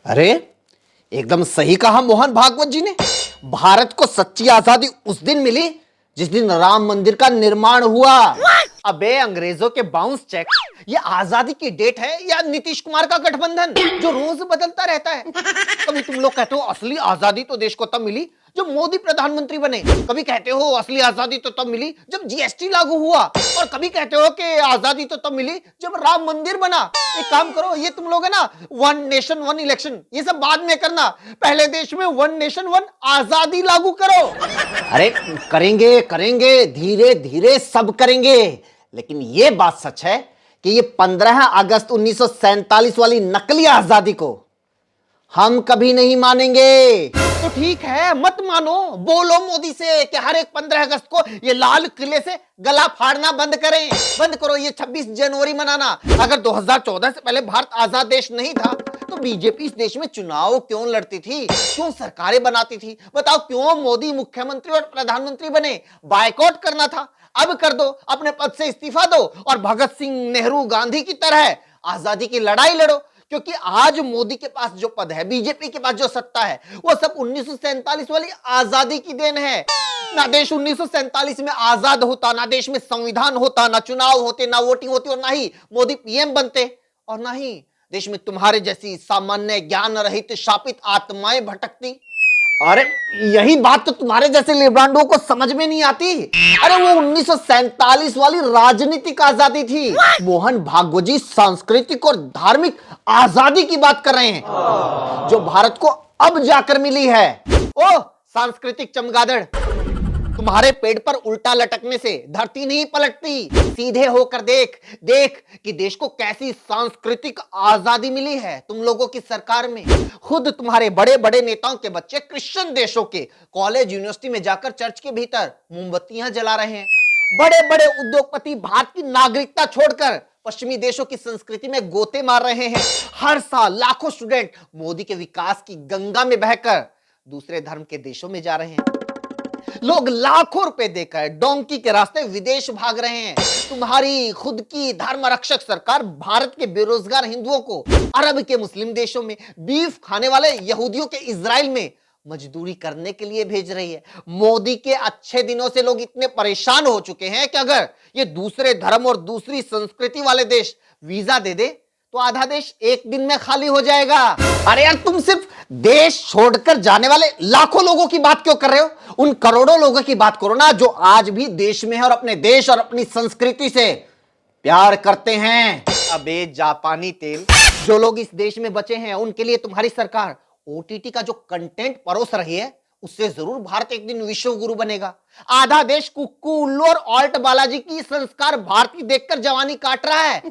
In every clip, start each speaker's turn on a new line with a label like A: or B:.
A: अरे एकदम सही कहा मोहन भागवत जी ने। भारत को सच्ची आजादी उस दिन मिली जिस दिन राम मंदिर का निर्माण हुआ। अबे अंग्रेजों के बाउंस चेक, ये आजादी की डेट है या नीतीश कुमार का गठबंधन जो रोज बदलता रहता है। कभी तुम लोग कहते हो असली आजादी तो देश को तब मिली जब मोदी प्रधानमंत्री बने, कभी कहते हो असली आजादी तो तब मिली जब जीएसटी लागू हुआ, और कभी कहते हो कि आजादी तो तब मिली जब राम मंदिर बना। एक काम करो, ये तुम लोग है ना वन नेशन वन इलेक्शन ये सब बाद में करना, पहले देश में वन नेशन वन आजादी लागू करो। अरे करेंगे करेंगे, धीरे धीरे सब करेंगे, लेकिन ये बात सच है कि ये 15 अगस्त 1947 वाली नकली आजादी को हम कभी नहीं मानेंगे। तो ठीक है, मत मानो, बोलो मोदी से कि हर एक 15 अगस्त को ये लाल किले से गला फाड़ना बंद करें, बंद करो ये 26 जनवरी मनाना। अगर 2014 से पहले भारत आजाद देश नहीं था तो बीजेपी इस देश में चुनाव क्यों लड़ती थी, क्यों सरकारें बनाती थी? बताओ, क्यों मोदी मुख्यमंत्री और प्रधानमंत्री बने? बायकॉट करना था, अब कर दो, अपने पद से इस्तीफा दो और भगत सिंह, नेहरू, गांधी की तरह आजादी की लड़ाई लड़ो। क्योंकि आज मोदी के पास जो पद है, बीजेपी के पास जो सत्ता है, वो सब 1947 वाली आजादी की देन है। ना देश 1947 में आजाद होता, ना देश में संविधान होता, ना चुनाव होते, ना वोटिंग होती, और ना ही मोदी पीएम बनते, और ना ही देश में तुम्हारे जैसी सामान्य ज्ञान रहित शापित आत्माएं भटकती। अरे यही बात तो तुम्हारे जैसे लिब्रांडो को समझ में नहीं आती। अरे वो 1947 वाली राजनीतिक आजादी थी। मोहन भागवत जी सांस्कृतिक और धार्मिक आजादी की बात कर रहे हैं जो भारत को अब जाकर मिली है। ओ सांस्कृतिक चमगादड़, तुम्हारे पेड़ पर उल्टा लटकने से धरती नहीं पलटती, सीधे होकर देख देख कि देश को कैसी सांस्कृतिक आजादी मिली है तुम लोगों की सरकार में। खुद तुम्हारे बड़े बड़े नेताओं के बच्चे क्रिश्चियन देशों के कॉलेज यूनिवर्सिटी में जाकर चर्च के भीतर मोमबत्तियां जला रहे हैं। बड़े बड़े उद्योगपति भारत की नागरिकता छोड़कर पश्चिमी देशों की संस्कृति में गोते मार रहे हैं। हर साल लाखों स्टूडेंट मोदी के विकास की गंगा में बहकर दूसरे धर्म के देशों में जा रहे हैं। लोग लाखों रुपए देकर डोंकी के रास्ते विदेश भाग रहे हैं। तुम्हारी खुद की धर्म रक्षक सरकार भारत के बेरोजगार हिंदुओं को अरब के मुस्लिम देशों में, बीफ खाने वाले यहूदियों के इजराइल में मजदूरी करने के लिए भेज रही है। मोदी के अच्छे दिनों से लोग इतने परेशान हो चुके हैं कि अगर ये दूसरे धर्म और दूसरी संस्कृति वाले देश वीजा दे दे तो आधा देश एक दिन में खाली हो जाएगा। अरे यार, तुम सिर्फ देश छोड़कर जाने वाले लाखों लोगों की बात क्यों कर रहे हो? उन करोड़ों लोगों की बात करो ना जो आज भी देश में है और अपने देश और अपनी संस्कृति से प्यार करते हैं। अबे जापानी तेल, जो लोग इस देश में बचे हैं उनके लिए तुम्हारी सरकार ओटीटी का जो कंटेंट परोस रही है उससे जरूर भारत एक दिन विश्व गुरु बनेगा। आधा देश कुक्कू, उल्लू और ऑल्ट बालाजी की संस्कार भारती देखकर जवानी काट रहा है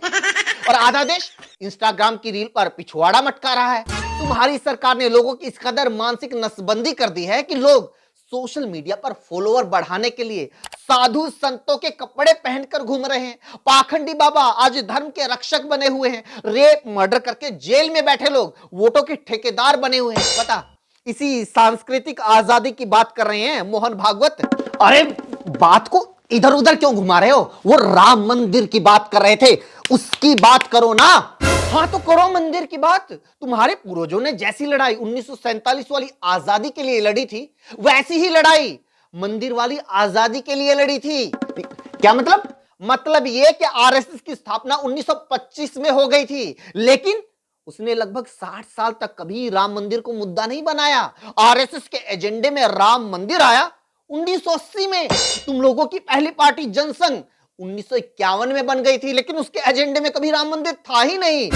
A: और आधा देश इंस्टाग्राम की रील पर पिछवाड़ा मटका रहा है। तुम्हारी सरकार ने लोगों की इस कदर मानसिक नसबंदी कर दी है कि लोग सोशल मीडिया पर फॉलोअर बढ़ाने के लिए साधु संतों के कपड़े पहनकर घूम रहे हैं। पाखंडी बाबा आज धर्म के रक्षक बने हुए हैं। रेप मर्डर करके जेल में बैठे लोग वोटों के ठेकेदार बने हुए हैं। पता, इसी सांस्कृतिक आजादी की बात कर रहे हैं मोहन भागवत। अरे बात को इधर उधर क्यों घुमा रहे हो? वो राम मंदिर की बात कर रहे थे, उसकी बात करो ना। हाँ तो करो मंदिर की बात। तुम्हारे पूर्वजों ने जैसी लड़ाई 1947 वाली आजादी के लिए लड़ी थी, वैसी ही लड़ाई मंदिर वाली आजादी के लिए लड़ी थी। क्या मतलब? मतलब यह कि आरएसएस की स्थापना 1925 में हो गई थी, लेकिन उसने लगभग 60 साल तक कभी राम मंदिर को मुद्दा नहीं बनाया। आरएसएस के एजेंडे में राम मंदिर आया 1980 में। तुम लोगों की पहली पार्टी जनसंघ 1951 में बन गई थी, लेकिन उसके एजेंडे में कभी राम मंदिर था ही नहीं।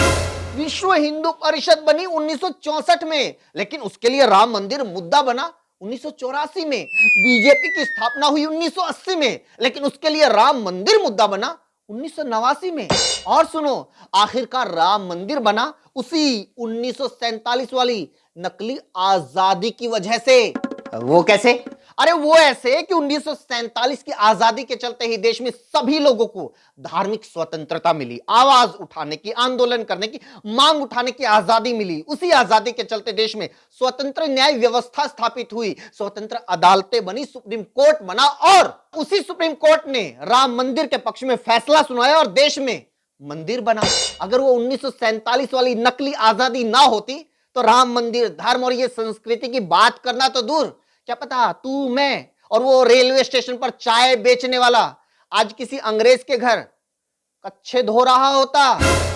A: विश्व हिंदू परिषद बनी 1964 में, लेकिन उसके लिए राम मंदिर मुद्दा बना 1984 में। बीजेपी की स्थापना हुई 1980 में, लेकिन उसके लिए राम मंदिर मुद्दा बना 1989 में। और सुनो, आखिरकार राम मंदिर बना उसी 1947 वाली नकली आजादी की वजह से। वो कैसे? अरे वो ऐसे कि 1947 की आजादी के चलते ही देश में सभी लोगों को धार्मिक स्वतंत्रता मिली, आवाज उठाने की, आंदोलन करने की, मांग उठाने की आजादी मिली। उसी आजादी के चलते देश में स्वतंत्र न्याय व्यवस्था स्थापित हुई, स्वतंत्र अदालतें बनी, सुप्रीम कोर्ट बना, और उसी सुप्रीम कोर्ट ने राम मंदिर के पक्ष में फैसला सुनाया और देश में मंदिर बना। अगर वो 1947 वाली नकली आजादी ना होती तो राम मंदिर, धर्म और ये संस्कृति की बात करना तो दूर, क्या पता तू, मैं और वो रेलवे स्टेशन पर चाय बेचने वाला आज किसी अंग्रेज के घर कच्छे धो रहा होता।